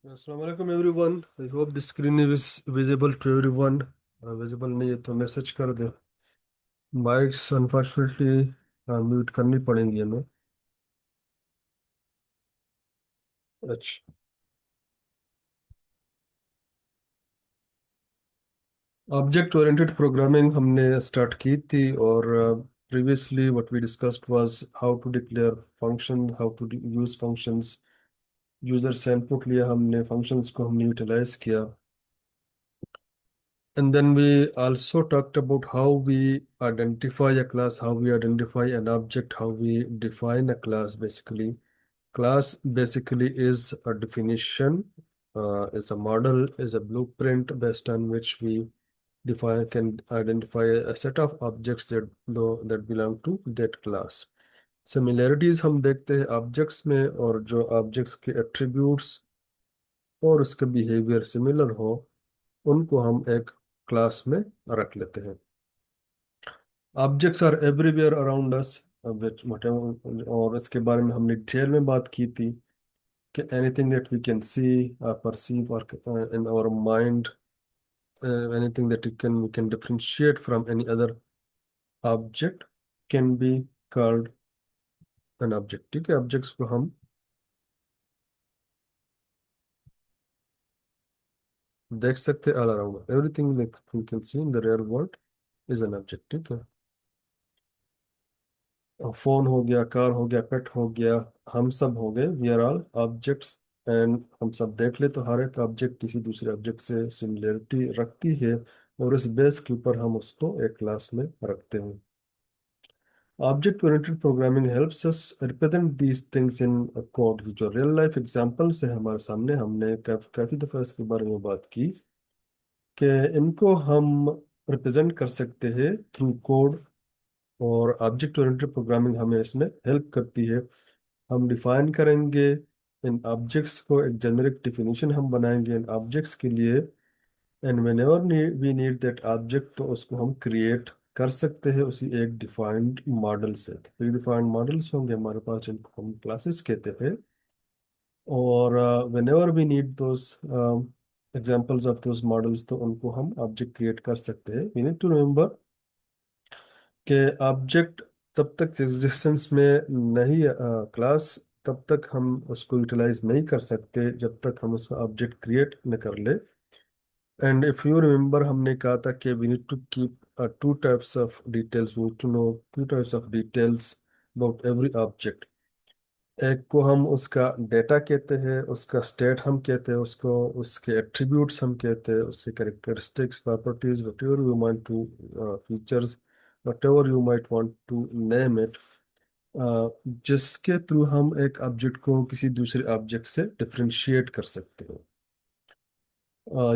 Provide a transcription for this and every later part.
Assalamu alaikum everyone. I hope the screen is visible to everyone. Visible नहीं है तो message कर दो. Mics unfortunately म्यूट करनी पड़ेंगी हमें. अच्छा. ऑब्जेक्ट ओरिएंटेड प्रोग्रामिंग हमने स्टार्ट की थी और previously what we discussed was how to declare functions, how to use functions. User से इनपुट लिया हमने, functions को हमने यूटिलाइज किया. And then we also talked about how we identify a class, how we identify an object, how we define a class basically. Class basically is a definition, is a model, is a blueprint based on which we define, can identify a set of objects that belong to that class. Similarities हम देखते हैं objects में, और जो objects के attributes और उसका behaviour similar हो उनको हम एक क्लास में रख लेते हैं. Objects are everywhere around us, और इसके बारे में हमने डिटेल में बात की थी कि anything that we can see perceive or in our mind, anything that we can differentiate from any other object can be called an object. ठीक है, ऑब्जेक्ट्स को हम देख सकते हैं all around. Everything that we can see in the real world is an object. ठीक है, phone हो गया, कार हो गया, पेट हो गया, हम सब हो गए, we are all objects. And हम सब देख ले तो हर एक ऑब्जेक्ट किसी दूसरे ऑब्जेक्ट से सिमिलरिटी रखती है, और इस बेस के ऊपर हम उसको एक क्लास में रखते हैं. Object oriented programming helps us represent these things in code. जो रियल लाइफ एग्जांपल्स है हमारे सामने, हमने काफी दफा इसके बारे में बात की कि इनको हम रिप्रेजेंट कर सकते हैं थ्रू कोड. और ऑब्जेक्ट ओरिएंटेड प्रोग्रामिंग हमें इसमें हेल्प करती है. हम डिफाइन करेंगे इन ऑब्जेक्ट्स को, एक जेनरिक डेफिनेशन हम बनाएंगे इन ऑब्जेक्ट्स के लिए. And whenever we need that object, तो उसको हम क्रिएट कर सकते हैं उसी एक डिफाइंड मॉडल से. प्री डिफाइंड मॉडल्स होंगे हमारे पास जिनको हम क्लासेस कहते हैं. और whenever we need those examples of those models, तो उनको हम ऑब्जेक्ट क्रिएट कर सकते हैं. वी नीड टू रिमेंबर कि ऑब्जेक्ट तब तक एग्जिस्टेंस में नहीं, क्लास तब तक हम उसको यूटिलाइज नहीं कर सकते जब तक हम उसका ऑब्जेक्ट क्रिएट न कर ले. एंड इफ यू रिमेंबर, हमने कहा था कि we need to keep two types of details, we need to know two types of details about every object. एक को हम उसका डेटा कहते हैं, उसका स्टेट हम कहते हैं उसको, उसके एट्रीब्यूट्स हम कहते हैं, उसके characteristics, properties, whatever you want to features, whatever you might want to name it, जिसके थ्रू हम एक ऑब्जेक्ट को किसी दूसरे ऑब्जेक्ट से डिफरेंशिएट कर सकते हैं.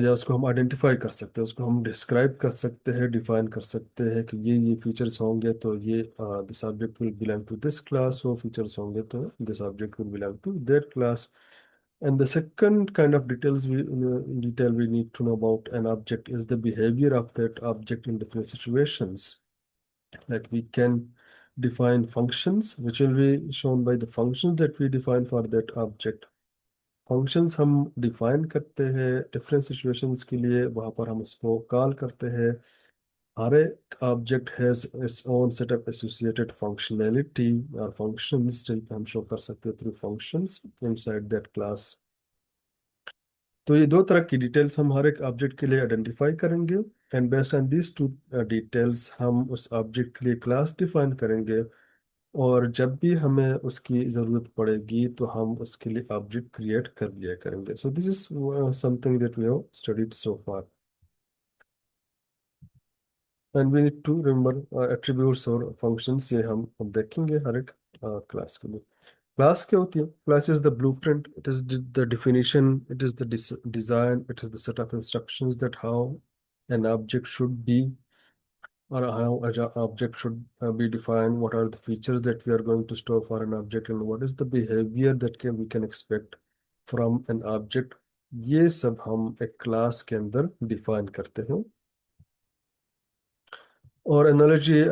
या उसको हम आइडेंटिफाई कर सकते हैं, उसको हम डिस्क्राइब कर सकते हैं, डिफाइन कर सकते हैं कि ये फीचर्स होंगे तो ये this object will belong to this class, वो फीचर्स होंगे तो this object will belong to that class. And the second kind of detail we need to know about an object is the behavior of that object in different situations. Like we can define functions, which will be shown by the functions that we define for that object. Functions हम define करते हैं different situations के लिए, वहाँ पर हम इसको call करते हैं. हर एक object has its own set of associated functionality और फंक्शंस जिनको हम शो कर सकते हैं through functions inside that class. तो ये दो तरह की डिटेल्स हम हर एक ऑब्जेक्ट के लिए आइडेंटिफाई करेंगे. And based on this two details हम उस ऑब्जेक्ट के लिए क्लास डिफाइन करेंगे. और जब भी हमें उसकी ज़रूरत पड़ेगी तो हम उसके लिए ऑब्जेक्ट क्रिएट कर लिया करेंगे. So this is something that we have studied so far. And we need to remember attributes और फंक्शंस, ये हम देखेंगे हर एक क्लास के लिए. क्लास क्या होती है? Class is the blueprint, it is the definition, it is the design, it is the set of instructions that how an object should be, or how an object should be defined, what are the features that we are going to store for an object, and what is the behavior that we can expect from an object. ये सब हम एक class के अंदर define करते हैं. और analogies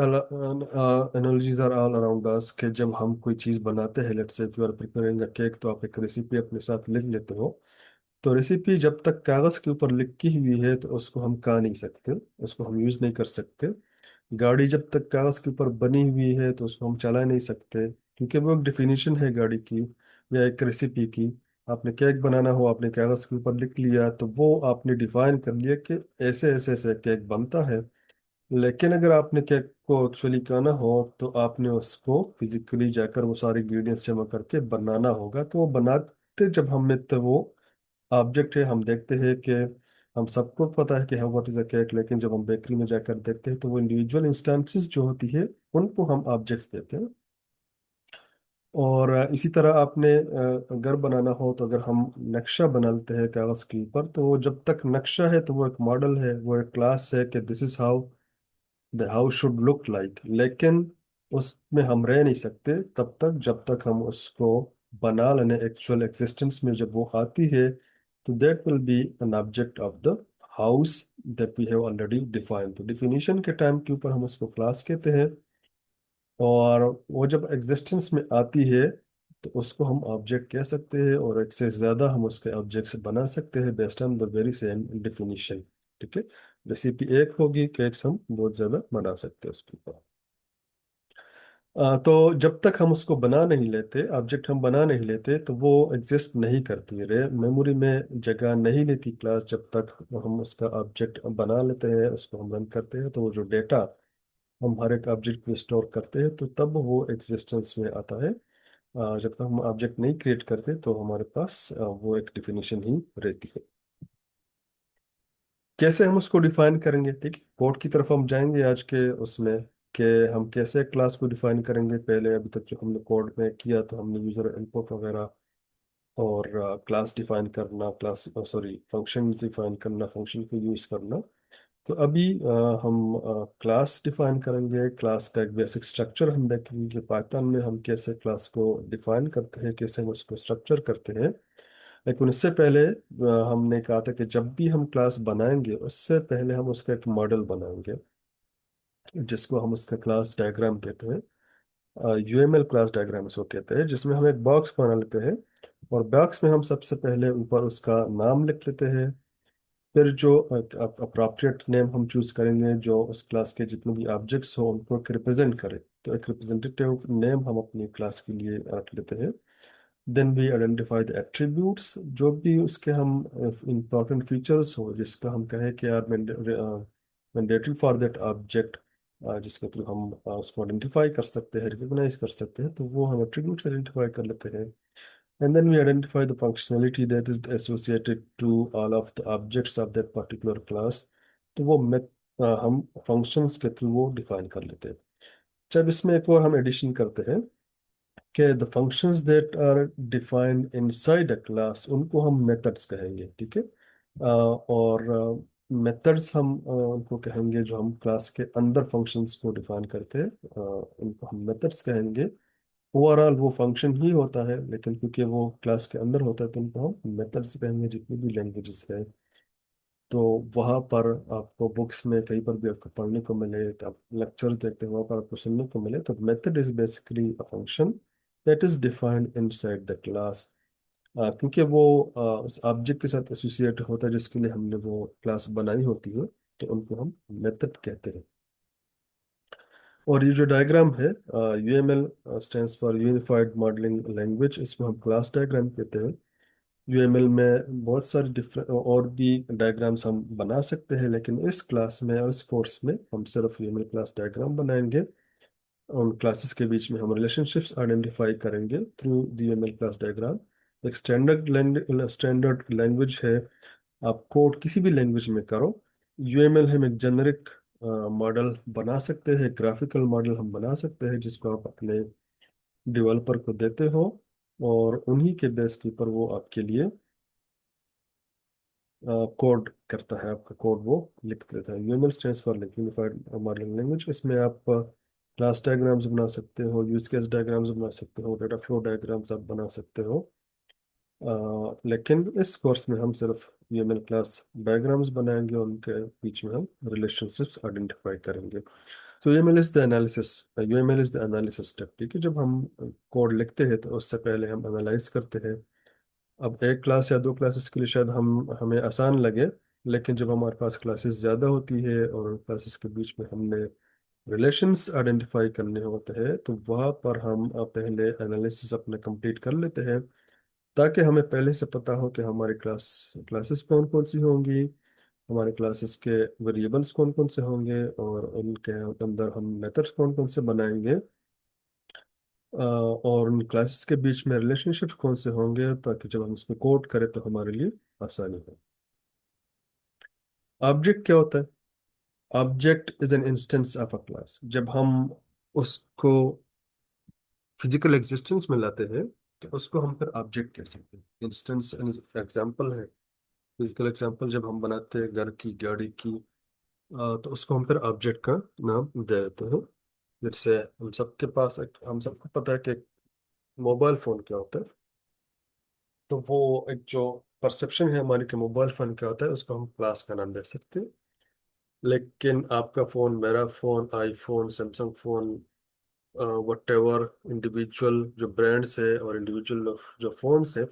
are all around us, कि जब हम कोई चीज़ बनाते हैं, let's say if you are preparing a cake, तो आप एक रेसिपी अपने साथ लिख लेते हो. तो रेसिपी जब तक कागज के ऊपर लिखी हुई है तो उसको हम खा नहीं सकते, उसको हम यूज नहीं कर सकते। गाड़ी जब तक कागज के ऊपर बनी हुई है तो उसको हम चला नहीं सकते, क्योंकि वो एक डिफिनीशन है गाड़ी की या एक रेसिपी की। आपने केक बनाना हो, आपने कागज के ऊपर लिख लिया तो वो आपने डिफाइन कर लिया कि ऐसे ऐसे ऐसे केक बनता है। लेकिन अगर आपने केक को एक्चुअली खाना हो तो आपने उसको फिजिकली जाकर वो सारे इंग्रेडिएंट्स जमा करके बनाना होगा। तो वो बनाते जब हमें, तो वो ऑब्जेक्ट है, हम देखते हैं कि हम सबको पता है कि हाँ व्हाट इज अ केक, लेकिन जब हम बेकरी में जाकर देखते हैं तो वो इंडिविजुअल इंस्टेंसेस जो होती है उनको हम ऑब्जेक्ट्स देते हैं। और इसी तरह आपने घर बनाना हो तो अगर हम नक्शा बनाते हैं कागज के ऊपर, तो वो जब तक नक्शा है तो वो एक मॉडल है, वो एक क्लास है कि this is how the house should look like. लेकिन उसमें हम रह नहीं सकते तब तक जब तक हम उसको बना लेने एक्चुअल एग्जिस्टेंस में, जब वो आती है तो that will be an object of the house that we have already defined. तो डिफिनीशन के टाइम के ऊपर हम उसको क्लास कहते हैं, और वो जब एग्जिस्टेंस में आती है तो उसको हम ऑब्जेक्ट कह सकते हैं, और एक से ज़्यादा हम उसके ऑब्जेक्ट्स बना सकते हैं based on the very same definition. ठीक है, रेसिपी एक होगी, केक्स हम बहुत ज़्यादा बना सकते हैं उसके ऊपर। तो जब तक हम उसको बना नहीं लेते, ऑब्जेक्ट हम बना नहीं लेते, तो वो एग्जिस्ट नहीं करती, रे मेमोरी में जगह नहीं लेती क्लास। जब तक हम उसका ऑब्जेक्ट बना लेते हैं, उसको हम रन करते हैं, तो वो जो डेटा हम हर एक ऑब्जेक्ट में स्टोर करते हैं तो तब वो एग्जिस्टेंस में आता है। जब तक हम ऑब्जेक्ट नहीं क्रिएट करते तो हमारे पास वो एक डिफिनीशन ही रहती है। कैसे हम उसको डिफाइन करेंगे, ठीक है, कोड की तरफ हम जाएंगे आज के उसमें, कि हम कैसे क्लास को डिफाइन करेंगे। पहले अभी तक जो हमने कोड में किया तो हमने यूजर इनपुट वगैरह और क्लास डिफाइन करना, क्लास सॉरी फंक्शन डिफाइन करना, फंक्शन को यूज करना। तो अभी हम क्लास डिफाइन करेंगे। क्लास का एक बेसिक स्ट्रक्चर हम देखेंगे कि पाइथन में हम कैसे क्लास को डिफाइन करते हैं, कैसे हम उसको स्ट्रक्चर करते हैं। लेकिन इससे पहले हमने कहा था कि जब भी हम क्लास बनाएंगे उससे पहले हम उसका एक मॉडल बनाएंगे, जिसको हम उसका क्लास डायग्राम कहते हैं। यूएमएल क्लास डायग्राम इसको कहते हैं, जिसमें हम एक बॉक्स बना लेते हैं, और बॉक्स में हम सबसे पहले ऊपर उसका नाम लिख लेते हैं। फिर जो अप्रोप्रिएट नेम हम चूज करेंगे जो उस क्लास के जितने भी ऑब्जेक्ट्स हो उनको एक रिप्रेजेंट करे, तो एक रिप्रेजेंटेटिव नेम हम अपनी क्लास के लिए रख लेते हैं। Then we identify the attributes, जो भी उसके हम इंपॉर्टेंट फीचर्स हो जिसका हम कहें कि यार मैंडेटरी फॉर दैट ऑब्जेक्ट, जिसके थ्रू हम उसको आइडेंटिफाई कर सकते हैं, रिकॉग्नाइज कर सकते हैं, तो वो हम एट्रीब्यूट आइडेंटिफाई कर लेते हैं। And then we identify the functionality that is associated to all of the objects of that particular class। तो वो हम functions के थ्रू वो डिफाइन कर लेते हैं। जब इसमें एक और हम एडिशन करते हैं कि the functions that are defined inside a class उनको हम methods कहेंगे, ठीक है। और मेथड्स हम उनको कहेंगे जो हम क्लास के अंदर फंक्शंस को डिफाइन करते हैं, उनको हम मेथड्स कहेंगे। ओवरऑल वो फंक्शन ही होता है, लेकिन क्योंकि वो क्लास के अंदर होता है तो उनको हम मेथड्स कहेंगे, जितनी भी लैंग्वेजेस है। तो वहाँ पर आपको बुक्स में कहीं पर भी आपको पढ़ने को मिले, तो आप लेक्चर्स देखते हैं वहाँ पर आपको सुनने को मिले, तो method is basically a function that is defined inside the class. क्योंकि वो उस ऑब्जेक्ट के साथ एसोसिएट होता है जिसके लिए हमने वो क्लास बनाई होती है, तो उनको हम मेथड कहते हैं। और ये जो डायग्राम है, UML stands for unified modelling language, इसको हम क्लास डायग्राम कहते हैं। यूएमएल में बहुत सारे डिफरेंट और भी डायग्राम्स हम बना सकते हैं, लेकिन इस क्लास में और इस कोर्स में हम सिर्फ यूएमएल क्लास डायग्राम बनाएंगे। उन क्लासेस के बीच में हम रिलेशनशिप्स आइडेंटिफाई करेंगे through the UML class diagram. एक स्टैंडर्ड लैंग्वेज है, आप कोड किसी भी लैंग्वेज में करो। यूएमएल हम एक जेनरिक मॉडल बना सकते हैं, ग्राफिकल मॉडल हम बना सकते हैं जिसको आप अपने डेवलपर को देते हो, और उन्हीं के बेस के ऊपर वो आपके लिए कोड करता है, आपका कोड वो लिख देता है। UML stands for like unified modelling language. इसमें आप क्लास डायग्राम्स बना सकते हो, यूज केस डायग्राम्स बना सकते हो, डेटा फ्लो डायग्राम्स आप बना सकते हो। लेकिन इस कोर्स में हम सिर्फ यूएमएल क्लास डायग्राम्स बनाएंगे, उनके बीच में हम रिलेशनशिप्स आइडेंटिफाई करेंगे। तो UML is the analysis, UML is the analysis step, ठीक है। जब हम कोड लिखते हैं तो उससे पहले हम एनालाइज करते हैं अब एक क्लास या दो क्लासेस के लिए शायद हम हमें आसान लगे, लेकिन जब हमारे पास क्लासेस ज़्यादा होती है और उन क्लासेस के बीच में हमने रिलेशंस आइडेंटिफाई करने होते हैं, तो वहाँ पर हम पहले एनालिसिस अपने कंप्लीट कर लेते हैं, ताकि हमें पहले से पता हो कि हमारी क्लासेस कौन कौन सी होंगी, हमारे क्लासेस के वेरिएबल्स कौन कौन से होंगे, और उनके अंदर हम मेथड्स कौन कौन से बनाएंगे, और उन क्लासेस के बीच में रिलेशनशिप्स कौन से होंगे, ताकि जब हम इसको कोड करें तो हमारे लिए आसानी हो। ऑब्जेक्ट क्या होता है? Object is an instance of a class. जब हम उसको फिजिकल एग्जिस्टेंस में लाते हैं, तो उसको हम फिर ऑब्जेक्ट कह सकते हैं। इंस्टेंस एग्जांपल है, फिजिकल एग्जांपल जब हम बनाते हैं घर की, गाड़ी की, तो उसको हम फिर ऑब्जेक्ट का नाम दे देते हैं। जैसे हम सबको पता है कि मोबाइल फोन क्या होता है, तो वो एक जो परसेप्शन है हमारी कि मोबाइल फोन क्या होता है, उसको हम क्लास का नाम दे सकते हैं। लेकिन आपका फोन, मेरा phone, iPhone, Samsung phone, what individual जो ब्रांड्स है और इंडिविजुअल जो फोन्स है,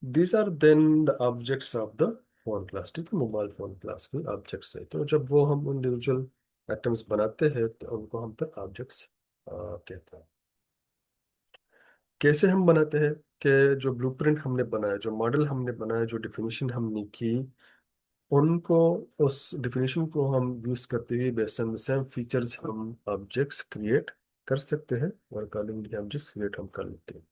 these are then the objects of the phone class. ठीक है, मोबाइल फोन क्लास के ऑब्जेक्ट्स है। तो जब वो हम इंडिविजुअल आइटम्स बनाते हैं तो उनको हम फिर ऑब्जेक्ट्स कहते हैं। कैसे हम बनाते हैं? कि जो ब्लूप्रिंट हमने बनाया, जो मॉडल हमने बनाया, जो डिफिनीशन हमने की, उनको, उस डिफिनीशन को हम यूज करते हुए based on the same features हम ऑब्जेक्ट्स क्रिएट कर सकते हैं, और अकॉर्डिंगली ऑब्जेक्ट्स क्रिएट हम कर लेते हैं।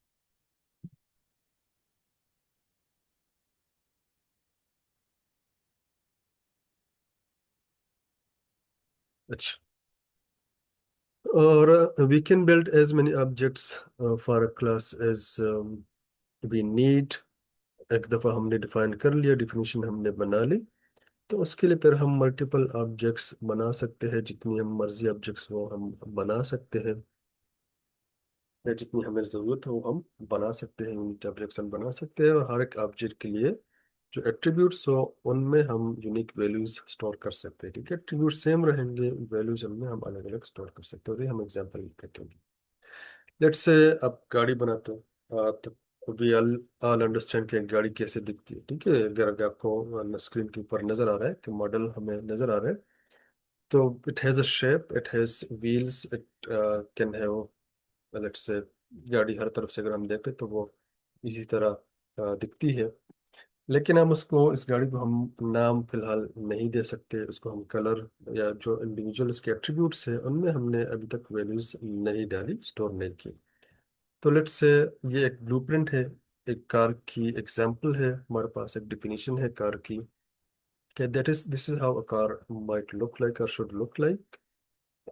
अच्छा, और we can build as many objects for a class as we need. एक दफ़ा हमने डिफाइन कर लिया, डिफिनीशन हमने बना ली, तो उसके लिए फिर हम मल्टीपल ऑब्जेक्ट्स बना सकते हैं। जितनी हम मर्जी ऑब्जेक्ट्स वो हम बना सकते हैं, या जितनी हमें ज़रूरत है वो हम बना सकते हैं, यूनिक ऑब्जेक्ट्स हम बना सकते हैं। और हर एक ऑब्जेक्ट के लिए जो एट्रीब्यूट्स हो, उनमें हम यूनिक वैल्यूज स्टोर कर सकते हैं। ठीक है, एट्रीब्यूट सेम रहेंगे, वैल्यूज उनमें हम अलग अलग स्टोर कर सकते हैं। और ये हम एग्जाम्पल देखेंगे। लेट्स से आप गाड़ी बनाते हो, तो वी ऑल ऑल अंडरस्टैंड कि एक गाड़ी कैसे दिखती है। ठीक है, अगर आपको स्क्रीन के ऊपर नजर आ रहा है कि मॉडल हमें नजर आ रहा है, तो it has a shape, it has wheels, it can have, let's say, गाड़ी हर तरफ से अगर हम देखें तो वो इसी तरह दिखती है। लेकिन हम उसको, इस गाड़ी को हम नाम फिलहाल नहीं दे सकते, उसको हम कलर या जो इंडिविजुअल इसके एट्रीब्यूट्स है उनमें हमने अभी तक वैल्यूज नहीं डाली, स्टोर नहीं की। तो लेट्स से ये एक ब्लूप्रिंट है, एक कार की एग्जांपल है, हमारे पास एक डिफिनीशन है कार की, कि that is this is how a car might look like और शुड लुक लाइक।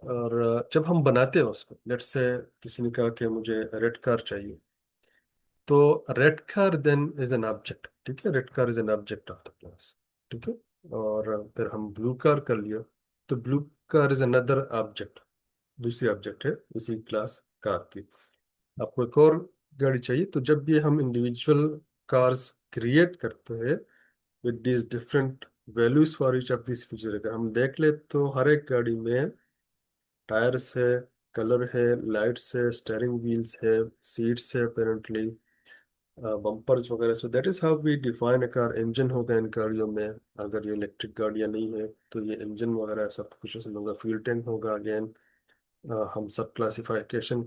और जब हम बनाते हैं उसको, लेट्स से किसी ने कहा कि मुझे रेड कार चाहिए, तो red car then is an object. ठीक है, red car is an object of the class. ठीक है, और फिर हम ब्लू कार कर लिया, तो blue car is another object, दूसरी ऑब्जेक्ट है इसी क्लास कार की। आपको एक और गाड़ी चाहिए, तो जब भी हम इंडिविजुअल कार्स क्रिएट करते हैं with these different values for each of this feature, अगर हम देख ले तो हर एक गाड़ी में टायर्स है, कलर है, लाइट्स है, स्टेयरिंग व्हील्स है, सीट्स है अपेरेंटली, बम्पर्स वगैरह। So that is how we define a car. Engine होगा इन गाड़ियों में, अगर ये इलेक्ट्रिक गाड़ियां नहीं है तो ये इंजन वगैरह सब कुछ उसमें होगा। फ्यूल टैंक होगा अगेन। हम सब क्लासिफिकेशन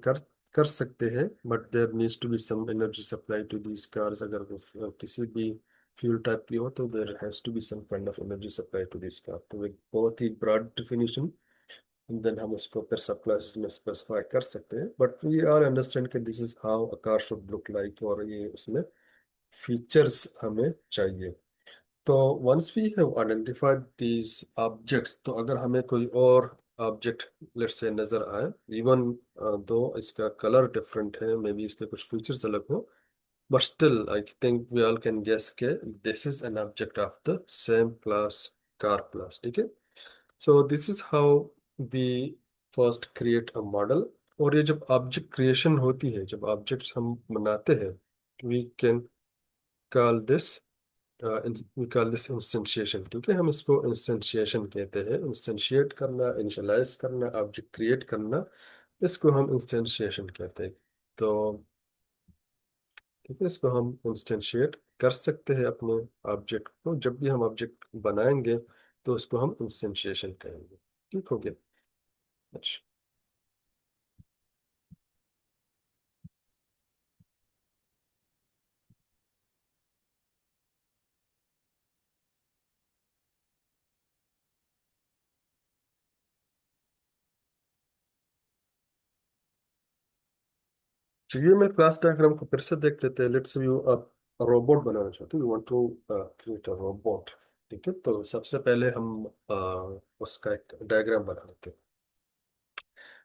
कर सकते हैं, but there needs to be some energy supply to these cars. अगर वो किसी भी फ्यूल टाइप की हो, तो there has to be some kind of energy supply to this car. तो एक बहुत ही ब्रॉड डिफिनीशन, देन हम उसको फिर सब क्लासेस में स्पेसिफाई कर सकते हैं। बट वी आर अंडरस्टैंड कि this is how a car should look like, और ये उसमें फीचर्स हमें चाहिए। तो once we have identified these objects, तो अगर हमें कोई और ऑब्जेक्ट लेट्स से नजर आए, इवन दो इसका कलर डिफरेंट है, मे बी इसके कुछ फीचर्स अलग हो, but still I think we all can guess के this is an object of the same class, car class. ठीक है, so this is how we first create a model. और ये जब ऑब्जेक्ट क्रिएशन होती है, जब ऑब्जेक्ट्स हम बनाते हैं, we can call this we call this instantiation. ठीक है, हम इसको इंस्टेंशिएशन कहते हैं। इंस्टेंशिएट करना, इनिशियलाइज करना, ऑब्जेक्ट क्रिएट करना, इसको हम इंस्टेंशिएशन कहते हैं। तो ठीक है, इसको हम इंस्टेंशिएट कर सकते हैं अपने ऑब्जेक्ट को। जब भी हम ऑब्जेक्ट बनाएंगे तो उसको हम इंस्टेंशिएशन कहेंगे। ठीक हो गया। अच्छा, चलिए मैं क्लास डायग्राम को फिर से देख लेते हैं। लेट्स यू आप रोबोट बनाना चाहते हो, you want to create a robot. ठीक है, तो सबसे पहले हम उसका एक डायग्राम बना लेते हैं।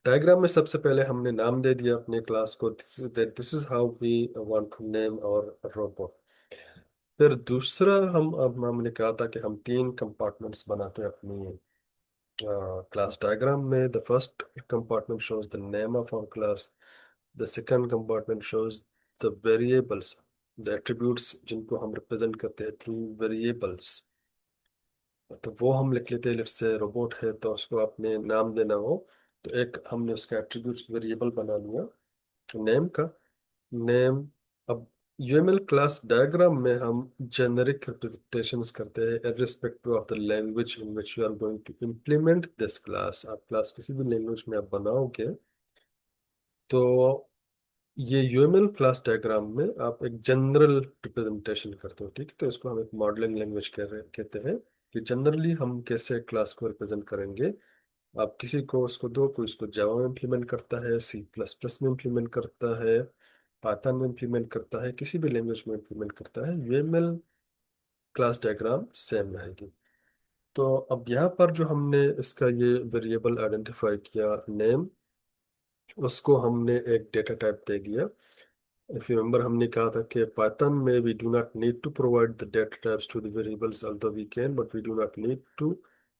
डायग्राम में सबसे पहले हमने नाम दे दिया अपने क्लास को, this is how we want to name our robot. फिर दूसरा हम अब हमने कहा था कि हम तीन कंपार्टमेंट्स बनाते हैं अपनी class diagram में। The first compartment shows the name of our class. The second compartment shows the variables, the attributes जिनको हम represent करते हैं through variables। तो वो हम लिख लेते हैं। लेट्स से रोबोट है तो उसको अपने नाम देना हो, तो एक हमने उसका एट्रीब्यूट वेरिएबल बना लिया नेम का। नेम। अब यूएमएल क्लास डायग्राम में हम जेनेरिक रिप्रेजेंटेशंस करते हैं irrespective of the language in which you are going to implement this class. आप क्लास किसी भी लैंग्वेज में आप बनाओगे तो ये यूएमएल क्लास डायग्राम में आप एक जनरल रिप्रेजेंटेशन करते हो। ठीक है, तो इसको हम एक मॉडलिंग लैंग्वेज कह रहे कहते हैं कि जनरली हम कैसे क्लास को रिप्रेजेंट करेंगे। आप किसी को उसको दो, कोई इसको जावा में इम्प्लीमेंट करता है, सी प्लस प्लस में इम्प्लीमेंट करता है, पाइथन में इम्प्लीमेंट करता है, किसी भी लैंग्वेज में इम्प्लीमेंट करता है, यूएमएल क्लास डायग्राम सेम रहेगी। तो अब यहाँ पर जो हमने इसका ये वेरिएबल आइडेंटिफाई किया नेम, उसको हमने एक डेटा टाइप दे दिया। इफ यू रिमेंबर हमने कहा था कि पाइथन में we do not need to provide the data types to the variables, although we can but we do not need to.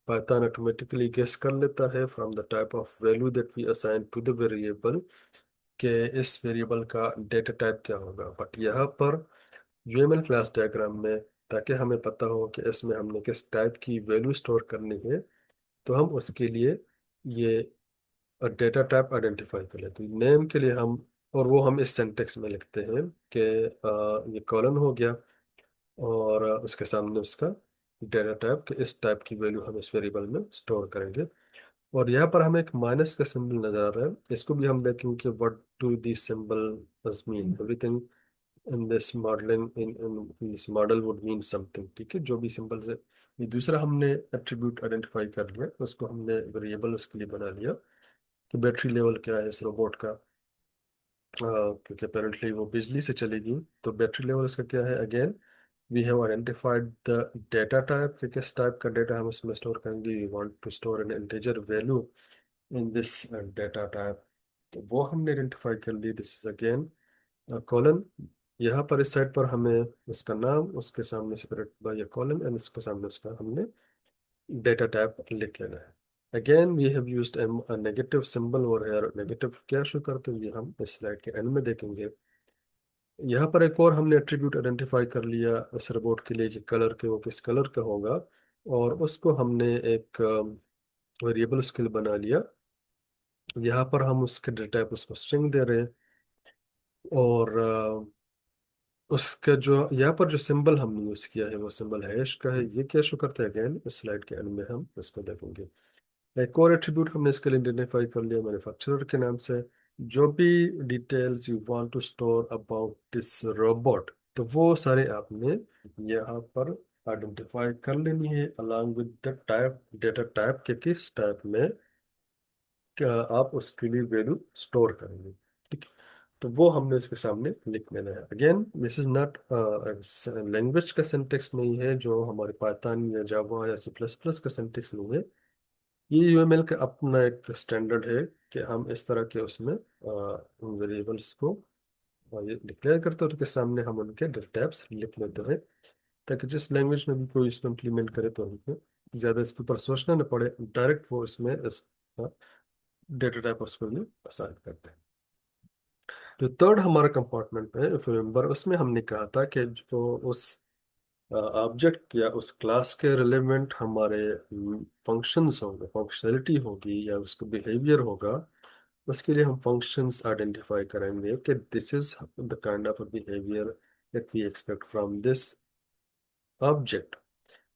Python automatically guess कर लेता है from the type of value that we assign to the variable कि इस variable का data type क्या होगा। But यहाँ पर यूएमएल क्लास डायग्राम में, ताकि हमें पता हो कि इसमें हमने किस टाइप की वैल्यू स्टोर करनी है, तो हम उसके लिए ये डेटा टाइप आइडेंटिफाई कर लेते हैं नेम के लिए हम। और वो हम इस सेंटेक्स में लिखते हैं कि ये कॉलन हो गया और उसके सामने उसका डेटा टाइप के इस टाइप की वैल्यू हम इस वेरिएबल में स्टोर करेंगे। और यहाँ पर हमें एक माइनस का सिंबल नजर आ रहा है, इसको भी हम देखेंगे कि what do this symbol mean. Everything in this modelling in this model would mean something. ठीक है, जो भी सिंबल है। ये दूसरा हमने एट्रीब्यूट आइडेंटिफाई कर लिया, उसको हमने वेरिएबल उसके लिए बना लिया कि बैटरी लेवल क्या है इस रोबोट का। क्योंकि अपेरेंटली वो बिजली से चलेगी, तो बैटरी लेवल इसका क्या है। Again we have identified the data type कि किस टाइप का डेटा हम इसमें स्टोर करेंगे। We want to store an integer value in this data type, तो वो हमने आइडेंटिफाई कर ली। This is again colon. यहाँ पर इस साइड पर हमें उसका नाम, उसके सामने separate by a colon, and उसके सामने उसका हमने डेटा टाइप लिख लेना है। Again we have used a negative symbol over here. Negative क्या शो करते हैं ये हम इस स्लाइड के एंड में देखेंगे। यहाँ पर एक और हमने एट्रीब्यूट आइडेंटिफाई कर लिया इस रोबोट के लिए कि कलर के वो किस कलर का होगा, और उसको हमने एक वेरिएबल स्किल बना लिया। यहाँ पर हम उसके डेटा टाइप उसको स्ट्रिंग दे रहे हैं। और उसका जो यहाँ पर जो सिंबल हमने यूज किया है वो सिंबल हैश का है। ये क्या शो करता है, अगेन इस स्लाइड के एंड में हम इसको देखेंगे। एक और एट्रीब्यूट हमने इसके लिए आइडेंटिफाई कर लिया मैन्युफैक्चरर के नाम से। जो भी details you want to store about this robot, तो वो सारे आपने यहाँ पर आइडेंटिफाई कर लेनी है along with the type, data type के किस टाइप में क्या आप उसके लिए वैल्यू स्टोर करेंगे। ठीक है, तो वो हमने इसके सामने लिख लेना है। Again this is not language का सिंटेक्स नहीं है जो हमारे पाइथन या जावा या सी प्लस प्लस का सिंटेक्स नहीं है। ये यूएमएल का अपना एक स्टैंडर्ड है कि हम इस तरह के उसमें उन वेरिएबल्स को ये डिक्लेयर करते हैं, और उसके सामने हम उनके टाइप्स लिख लेते हैं, ताकि जिस लैंग्वेज में भी कोई इसको इम्प्लीमेंट करे तो हमको ज़्यादा इसके ऊपर सोचना न पड़े, डायरेक्ट वो इसमें इस डेटा टाइप उसको लिए असाइन करते हैं। जो थर्ड हमारा कंपार्टमेंट है, इफ रिमेंबर, उसमें हमने कहा था कि जो उस ऑब्जेक्ट या उस क्लास के रिलेवेंट हमारे फंक्शंस होंगे, फंक्शनैलिटी होगी या उसका बिहेवियर होगा, उसके लिए हम फंक्शंस आइडेंटिफाई करेंगे कि this is the kind of behaviour that we expect from this object.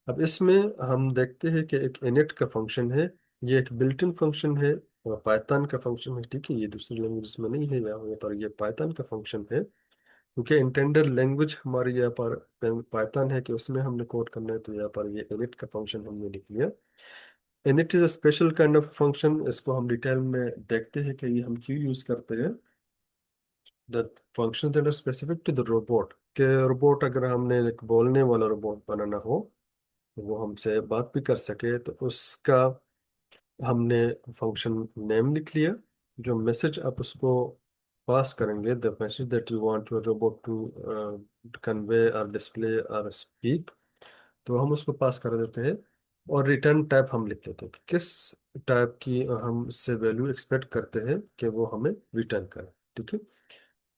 अब इसमें हम देखते हैं कि एक इनिट का फंक्शन है, ये एक बिल्ट इन फंक्शन है, और पाइथन का फंक्शन है, ठीक है, ये दूसरी लैंग्वेज में नहीं है यहाँ पर, ये पाइथन का फंक्शन है, क्योंकि इंटेंडेड लैंग्वेज हमारी यहाँ पर पाइथन है कि उसमें हमने कोड करना है, तो यहाँ पर ये इनिट का फंक्शन हमने लिख लिया। Init is a special kind of function, इसको हम डिटेल में देखते हैं कि ये हम क्यों यूज करते हैं। The function that are specific to the robot, के रोबोट अगर हमने एक बोलने वाला रोबोट बनाना हो, वो हमसे बात भी कर सके, तो उसका हमने फंक्शन नेम लिख लिया। जो मैसेज आप उसको पास करेंगे, the message that you want your robot to convey or display or speak, तो हम उसको पास कर देते हैं। और रिटर्न टाइप हम लिख लेते हैं कि किस टाइप की हम इससे वैल्यू एक्सपेक्ट करते हैं कि वो हमें रिटर्न करे, ठीक है।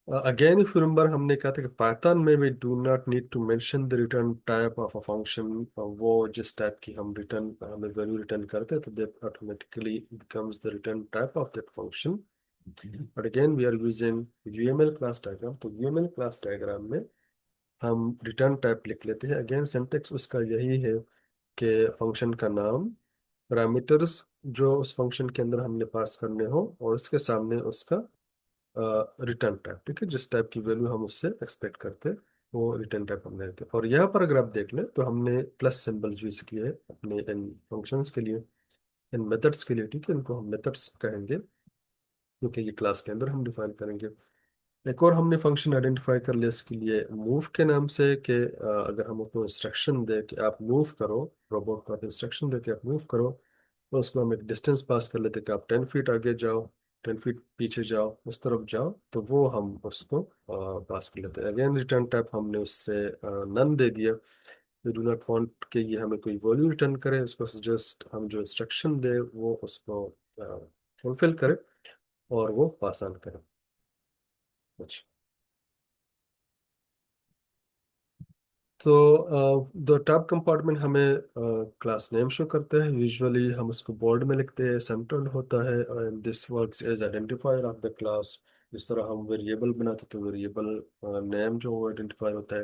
अगेन इफ रिमेंबर, हमने कहा था कि पाइथन में we do not need to mention the return type of a function. वो जिस टाइप की हम रिटर्न हमें वैल्यू रिटर्न करते हैं, तो that automatically becomes the return type of that function. But again we are using UML class diagram, तो UML class diagram में हम रिटर्न टाइप लिख लेते हैं। अगेन सिंटेक्स उसका यही है कि फंक्शन का नाम, पैरामीटर्स जो उस फंक्शन के अंदर हमने पास करने हो, और उसके सामने उसका रिटर्न टाइप, ठीक है, जिस टाइप की वैल्यू हम उससे एक्सपेक्ट करते हैं वो रिटर्न टाइप हम लेते हैं। और यहाँ पर अगर आप देख लें तो हमने प्लस सिंबल यूज किए हैं अपने इन फंक्शंस के लिए, इन मेथड्स के लिए, ठीक है, इनको हम मेथड्स कहेंगे क्योंकि ये क्लास के अंदर हम डिफाइन करेंगे। एक और हमने फंक्शन आइडेंटिफाई कर लिया इसके लिए मूव के नाम से, कि अगर हम उसको इंस्ट्रक्शन दे कि आप मूव करो, रोबोट को आप इंस्ट्रक्शन दे कि आप मूव करो, तो उसको हम एक डिस्टेंस पास कर लेते कि आप 10 फीट आगे जाओ, 10 फीट पीछे जाओ, उस तरफ जाओ, तो वो हम उसको पास कर लेते हैं। अगेन रिटर्न टाइप हमने उससे नन दे दिया। वी डू नॉट वांट कि ये हमें कोई वैल्यू रिटर्न करे, उसको जस्ट हम जो इंस्ट्रक्शन दे वो उसको फुलफिल करे और वो पास ऑन करे। अच्छा, तो द टॉप कंपार्टमेंट हमें क्लास नेम शो करता है, यूजुअली हम उसको बोल्ड में लिखते हैं, सेंट्रल होता है, and this works as identifier of the class. जिस तरह हम वेरिएबल बनाते तो वेरिएबल नेम जो आइडेंटिफायर होता है,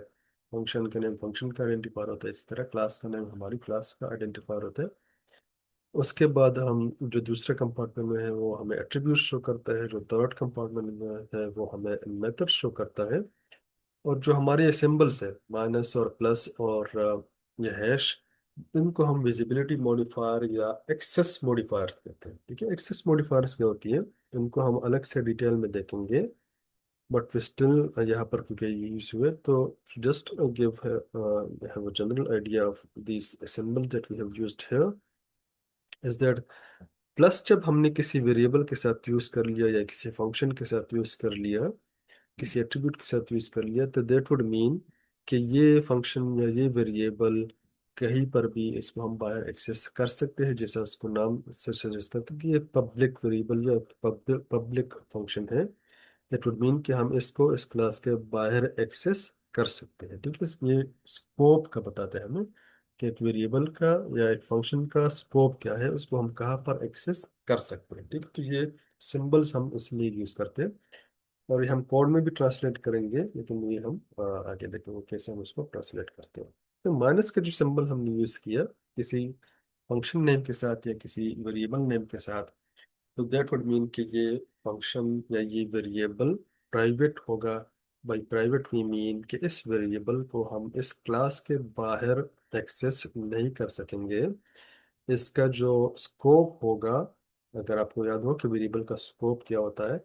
फंक्शन का नेम फंक्शन का आइडेंटिफायर होता है, इस तरह क्लास का नेम हमारी क्लास का आइडेंटिफायर होता है। उसके बाद हम जो दूसरे कंपार्टमेंट में है वो हमें एट्रीब्यूट शो करता है, जो थर्ड कंपार्टमेंट में है वो हमें मेथड शो करता है। और जो हमारे सिंबल्स है, माइनस और प्लस और ये हैश, इनको हम विजिबिलिटी मॉडिफायर या एक्सेस मॉडिफायर्स कहते हैं, ठीक है। एक्सेस मॉडिफायर्स क्या होती है, इनको हम अलग से डिटेल में देखेंगे, बट वी स्टिल यहाँ पर क्योंकि ये यूज हुए, तो just give have a general idea of this symbol that we have used here is that plus जब हमने किसी वेरिएबल के साथ यूज कर लिया या किसी फंक्शन के साथ यूज कर लिया, किसी एट्रीब्यूट के साथ यूज कर लिया, तो दैट वुड मीन कि ये फंक्शन या ये वेरिएबल कहीं पर भी इसको हम बाहर एक्सेस कर सकते हैं, जैसा उसको नाम से सजेस्ट करते हैं कि ये पब्लिक वेरिएबल या पब्लिक फंक्शन है। दैट वुड मीन कि हम इसको इस क्लास के बाहर एक्सेस कर सकते हैं, ठीक है। ये स्कोप का बताते हैं हमें कि एक वेरिएबल का या एक फंक्शन का स्कोप क्या है, उसको हम कहाँ पर एक्सेस कर सकते हैं, ठीक है। तो ये सिंबल्स हम इसलिए यूज करते हैं, और ये हम कोड में भी ट्रांसलेट करेंगे, लेकिन ये हम आगे देखेंगे कैसे हम इसको ट्रांसलेट करते हैं। तो माइनस का जो सिंबल हमने यूज किया किसी फंक्शन नेम के साथ या किसी वेरिएबल नेम के साथ, तो दैट वुड मीन कि ये फंक्शन या ये वेरिएबल प्राइवेट होगा। बाई प्राइवेट वी मीन कि इस वेरिएबल को हम इस क्लास के बाहर एक्सेस नहीं कर सकेंगे। इसका जो स्कोप होगा, अगर आपको याद हो कि वेरिएबल का स्कोप क्या होता है,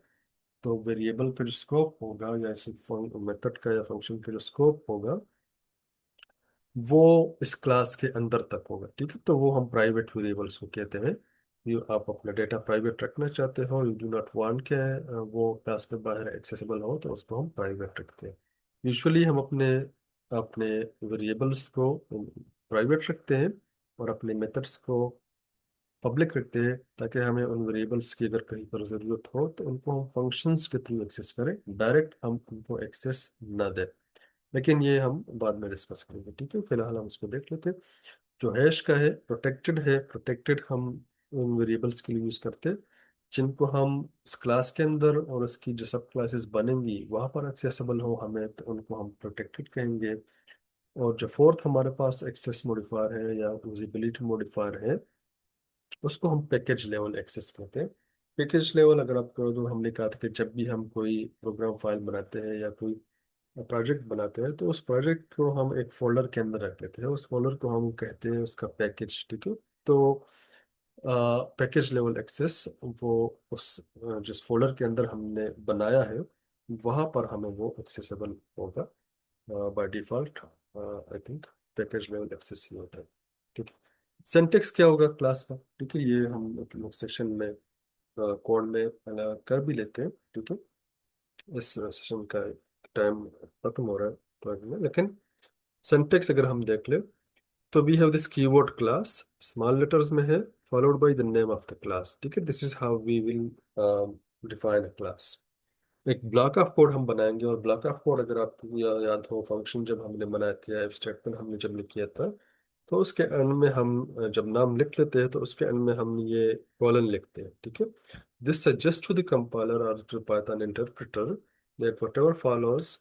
तो वेरिएबल का जो स्कोप होगा या इस मेथड का या फंक्शन का जो स्कोप होगा, वो इस क्लास के अंदर तक होगा, ठीक है। तो वो हम प्राइवेट वेरिएबल्स को कहते हैं। यू आप अपना डेटा प्राइवेट रखना चाहते हो, यू डू नॉट वांट के वो क्लास के बाहर एक्सेसिबल हो, तो उसको हम प्राइवेट रखते हैं। यूजुअली हम अपने अपने वेरिएबल्स को प्राइवेट रखते हैं और अपने मेथड्स को पब्लिक रखते हैं, ताकि हमें उन वेरिएबल्स की अगर कहीं पर ज़रूरत हो तो उनको हम फंक्शंस के थ्रू एक्सेस करें, डायरेक्ट हम उनको एक्सेस ना दें। लेकिन ये हम बाद में डिस्कस करेंगे, ठीक है। फिलहाल हम उसको देख लेते हैं। जो हैश का है, प्रोटेक्टेड है, प्रोटेक्टेड हम उन वेरिएबल्स के लिए यूज़ करते हैं जिनको हम उस क्लास के अंदर और उसकी जो सब क्लासेस बनेंगी वहां पर एक्सेसिबल हो हमें, तो उनको हम प्रोटेक्टेड कहेंगे। और जो फोर्थ हमारे पास एक्सेस मॉडिफायर है या विजिबिलिटी मॉडिफायर है, उसको हम पैकेज लेवल एक्सेस कहते हैं। पैकेज लेवल अगर आपको, तो हमने कहा था कि जब भी हम कोई प्रोग्राम फाइल बनाते हैं या कोई प्रोजेक्ट बनाते हैं, तो उस प्रोजेक्ट को हम एक फोल्डर के अंदर रख लेते हैं, उस फोल्डर को हम कहते हैं उसका पैकेज, ठीक है। तो पैकेज लेवल एक्सेस वो उस जिस फोल्डर के अंदर हमने बनाया है वहां पर हमें वो एक्सेसिबल होगा by default. I think package level access ही होता है, ठीक है। सिंटेक्स क्या होगा क्लास का, ठीक है, ये हम सेशन में कोड में कर भी लेते हैं, ठीक है। इस सेशन का टाइम खत्म हो रहा है तो लेकिन सिंटेक्स अगर हम देख ले, तो we have this keyword class, small letters में है, followed by the name of the class, ठीक है। This is how we will define a class. एक ब्लॉक ऑफ कोड हम बनाएंगे, और ब्लॉक ऑफ कोड अगर आपको याद हो, फंक्शन जब हमने बनाया था, इफ स्टेटमेंट हमने जब लिखा था, तो उसके एंड में हम जब नाम लिख लेते हैं तो उसके एंड में हम ये कॉलन लिखते हैं, ठीक है। This suggest to the compiler और to Python interpreter that whatever follows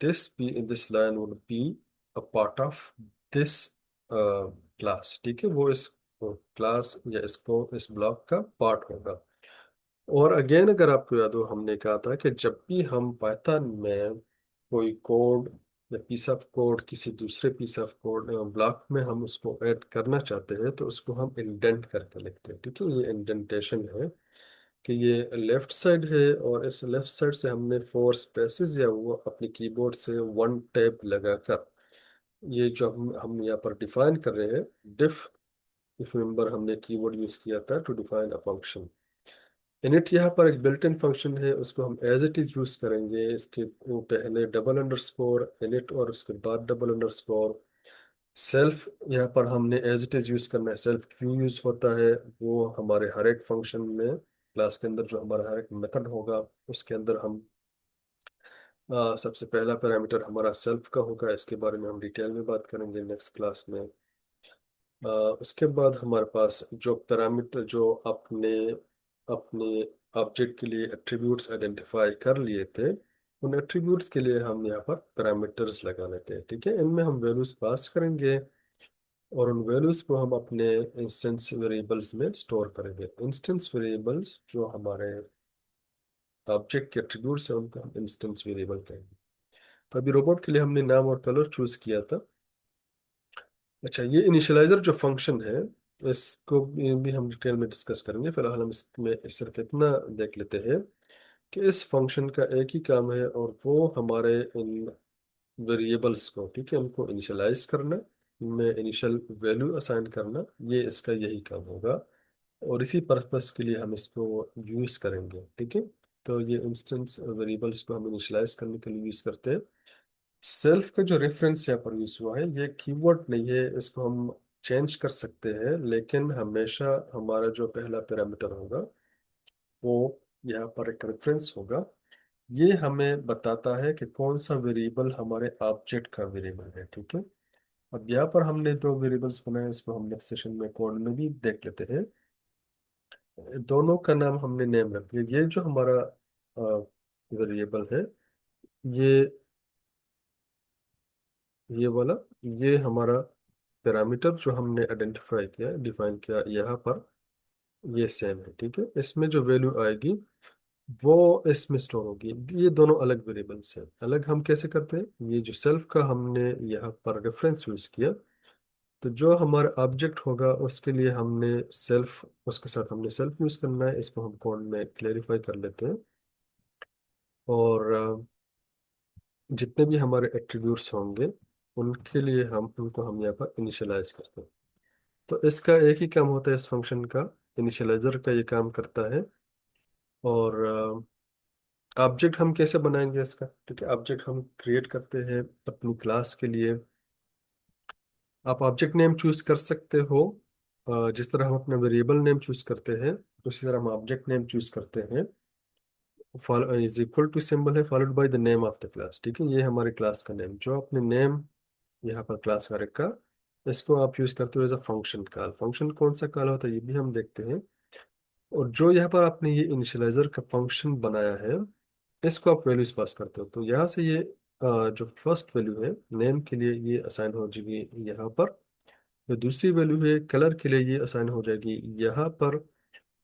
this line would be a part of this class, ठीक है, वो इस क्लास या इसको इस ब्लॉक का पार्ट होगा। और अगेन अगर आपको याद हो, हमने कहा था कि जब भी हम पाइथन में कोई कोड या पीस ऑफ कोड किसी दूसरे पीस ऑफ कोड ब्लॉक में हम उसको ऐड करना चाहते हैं, तो उसको हम इंडेंट करके लिखते हैं, ठीक है। ये इंडेंटेशन है कि ये लेफ्ट साइड है, और इस लेफ्ट साइड से हमने फोर स्पेसेस या वो अपने कीबोर्ड से वन टैब लगाकर, ये जो हम यहाँ पर डिफाइन कर रहे हैं, डिफ, इफ रिमेंबर हमने कीवर्ड यूज किया था to define a function. Init यहाँ पर एक बिल्ट इन फंक्शन है, उसको हम एज इट इज यूज करेंगे। इसके वो पहले डबल अंडरस्कोर इनिट और उसके बाद डबल अंडरस्कोर सेल्फ, यहाँ पर हमने एज इट इज यूज करना है। सेल्फ क्यों यूज होता है, वो हमारे हर एक फंक्शन में क्लास के अंदर जो हमारा हर एक मेथड होगा उसके अंदर हम सबसे पहला पैरामीटर हमारा सेल्फ का होगा। इसके बारे में हम डिटेल में बात करेंगे नेक्स्ट क्लास में। उसके बाद हमारे पास जो पैरामीटर जो आपने अपने ऑब्जेक्ट के लिए एट्रीब्यूट्स आइडेंटिफाई कर लिए थे, उन एट्रीब्यूट्स के लिए हम यहाँ पर पैरामीटर्स लगा लेते हैं, ठीक है। इनमें हम वैल्यूज पास करेंगे, और उन वैल्यूज को हम अपने इंस्टेंस वेरिएबल्स में स्टोर करेंगे। इंस्टेंस वेरिएबल्स जो हमारे ऑब्जेक्ट के एट्रीब्यूट्स हैं उनको हम इंस्टेंस वेरिएबल कहेंगे। तो अभी रोबोट के लिए हमने नाम और कलर चूज किया था। अच्छा, ये इनिशियलाइजर जो फंक्शन है, इसको भी हम डिटेल में डिस्कस करेंगे। फिलहाल हम इसमें सिर्फ इतना देख लेते हैं कि इस फंक्शन का एक ही काम है, और वो हमारे इन वेरिएबल्स को, ठीक है, उनको इनिशियलाइज करना, इनमें इनिशियल वैल्यू असाइन करना, ये इसका यही काम होगा। और इसी पर्पस के लिए हम इसको यूज करेंगे, ठीक है। तो ये इंस्टेंस वेरिएबल्स को हम इनिशियलाइज करने के लिए यूज करते हैं। सेल्फ का जो रेफरेंस यहाँ पर यूज हुआ है, ये कीवर्ड नहीं है, इसको हम चेंज कर सकते हैं, लेकिन हमेशा हमारा जो पहला पैरामीटर होगा वो यहाँ पर एक रेफरेंस होगा। ये हमें बताता है कि कौन सा वेरिएबल हमारे ऑब्जेक्ट का वेरिएबल है, ठीक है। अब यहाँ पर हमने दो वेरिएबल्स बनाए, इसको हम नेक्स्ट सेशन में कोड में भी देख लेते हैं। दोनों का नाम हमने नेम रख दिया। ये जो हमारा वेरिएबल है, ये ये वाला, ये हमारा पैरामीटर जो हमने आइडेंटिफाई किया, डिफाइन किया यहाँ पर, ये सेम है, ठीक है। इसमें जो वैल्यू आएगी वो इसमें स्टोर होगी। ये दोनों अलग वेरिएबल्स हैं। अलग हम कैसे करते हैं, ये जो सेल्फ का हमने यहाँ पर रेफरेंस यूज किया, तो जो हमारा ऑब्जेक्ट होगा उसके लिए हमने सेल्फ, उसके साथ हमने सेल्फ यूज करना है। इसको हम कोड में क्लेरिफाई कर लेते हैं। और जितने भी हमारे एट्रीब्यूट्स होंगे उनके लिए हम उनको हम यहाँ पर इनिशियलाइज करते हैं। तो इसका एक ही काम होता है, इस फंक्शन का, इनिशियलाइजर का ये काम करता है। और ऑब्जेक्ट हम कैसे बनाएंगे इसका, ठीक है। ऑब्जेक्ट हम क्रिएट करते हैं अपनी क्लास के लिए। आप ऑब्जेक्ट नेम चूज कर सकते हो, जिस तरह हम अपने वेरिएबल नेम चूज करते हैं उसी तरह हम ऑब्जेक्ट नेम चूज करते हैं। इज इक्वल टू सिंबल है followed by the name of the class, ठीक है। ये हमारे क्लास का नेम, जो अपने नेम यहाँ पर क्लास का रखा, इसको आप यूज करते हो as a function call. Function कौन सा कॉल होता है ये भी हम देखते हैं। और जो यहाँ पर आपने ये इनिशियलाइजर का फंक्शन बनाया है, इसको आप वैल्यूज पास करते हो, तो यहाँ से ये जो फर्स्ट वैल्यू है नेम के लिए ये असाइन हो जाएगी यहाँ पर। जो दूसरी वैल्यू है कलर के लिए ये असाइन हो जाएगी यहाँ पर।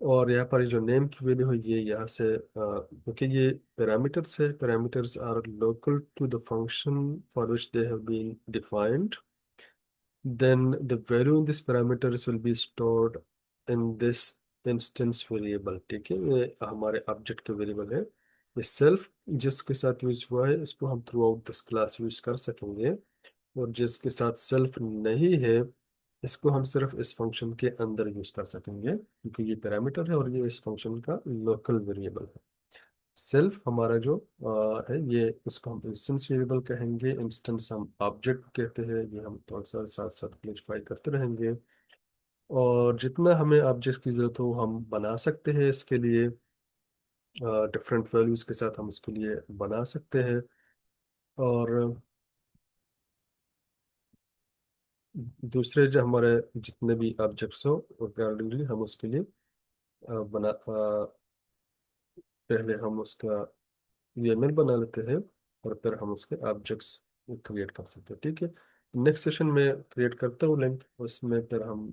और यहाँ पर जो नेम की वैल्यू है ये यहाँ से क्योंकि ये पैरामीटर्स है, parameters are local to the function for which they have been defined, then the value in this parameters will be stored in this instance variable। ठीक है, ये हमारे ऑब्जेक्ट के वेरिएबल है। ये सेल्फ जिसके साथ यूज हुआ है इसको हम through out this class use कर सकेंगे, और जिसके साथ सेल्फ नहीं है इसको हम सिर्फ इस फंक्शन के अंदर यूज कर सकेंगे, क्योंकि ये पैरामीटर है और ये इस फंक्शन का लोकल वेरिएबल है। सेल्फ हमारा जो है ये, इसको हम इंस्टेंस वेरिएबल कहेंगे। इंस्टेंस हम ऑब्जेक्ट कहते हैं, ये हम थोड़ा सा साथ साथ क्लैरिफाई करते रहेंगे। और जितना हमें ऑब्जेक्ट की जरूरत हो हम बना सकते हैं इसके लिए, डिफरेंट वैल्यूज के साथ हम इसके लिए बना सकते हैं। और दूसरे जो हमारे जितने भी ऑब्जेक्ट्स हो अकॉर्डिंगली हम उसके लिए पहले हम उसका यूएमएल बना लेते हैं, और फिर हम उसके ऑब्जेक्ट्स क्रिएट कर सकते हैं। ठीक है, नेक्स्ट सेशन में क्रिएट करता हूँ लिंक, उसमें फिर हम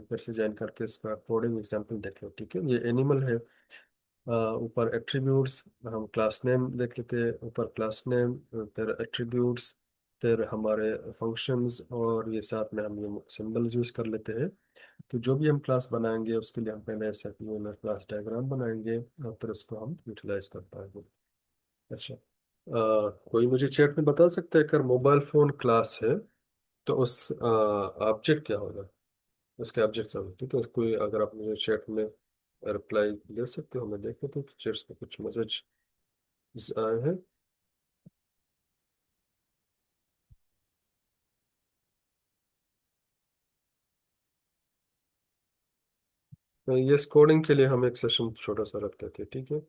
फिर से ज्वाइन करके इसका कोडिंग एग्जांपल देख लो। ठीक है, ये एनिमल है। ऊपर एट्रीब्यूट्स हम क्लास नेम देख लेते हैं, ऊपर क्लास नेम, फिर एट्रीब्यूट्स, फिर हमारे फंक्शंस, और ये साथ में हम ये सिंबल्स यूज कर लेते हैं। तो जो भी हम क्लास बनाएंगे उसके लिए हम पहले ऐसा क्लास डायग्राम बनाएंगे, और फिर उसको हम यूटिलाइज कर पाएंगे। अच्छा, कोई मुझे चैट में बता सकता है अगर मोबाइल फोन क्लास है तो उस ऑब्जेक्ट क्या होगा, उसके ऑब्जेक्ट सब। ठीक है, कोई अगर आप मुझे चैट में रिप्लाई दे सकते हो, मैं देख लेता हूँ कि चैट्स में कुछ मैसेज आए हैं। तो ये कोडिंग के लिए हम एक सेशन छोटा सा रख लेते हैं। ठीक है।